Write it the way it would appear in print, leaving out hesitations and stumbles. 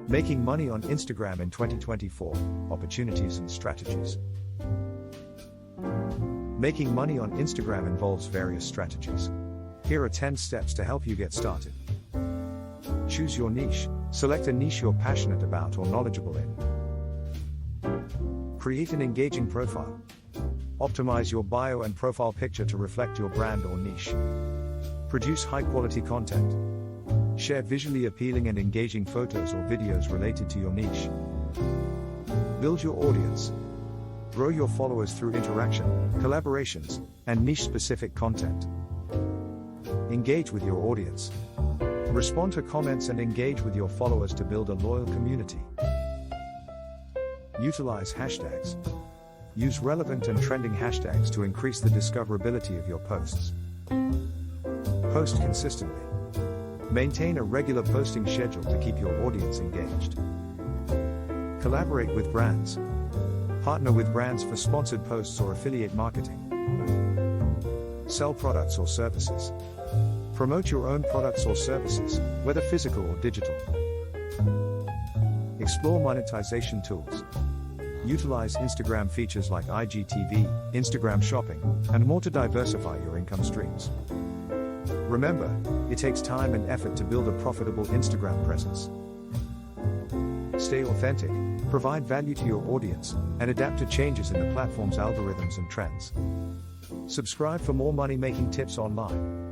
Making money on Instagram in 2024, opportunities and strategies. Making money on Instagram involves various strategies. Here are 10 steps to help you get started. Choose your niche. Select a niche you're passionate about or knowledgeable in. Create an engaging profile. Optimize your bio and profile picture to reflect your brand or niche. Produce high-quality content. Share visually appealing and engaging photos or videos related to your niche. Build your audience. Grow your followers through interaction, collaborations, and niche-specific content. Engage with your audience. Respond to comments and engage with your followers to build a loyal community. Utilize hashtags. Use relevant and trending hashtags to increase the discoverability of your posts. Post consistently. Maintain a regular posting schedule to keep your audience engaged. Collaborate with brands. Partner with brands for sponsored posts or affiliate marketing. Sell products or services. Promote your own products or services, whether physical or digital. Explore monetization tools. Utilize Instagram features like IGTV, Instagram Shopping, and more to diversify your income streams. Remember, it takes time and effort to build a profitable Instagram presence. Stay authentic, provide value to your audience, and adapt to changes in the platform's algorithms and trends. Subscribe for more money-making tips online.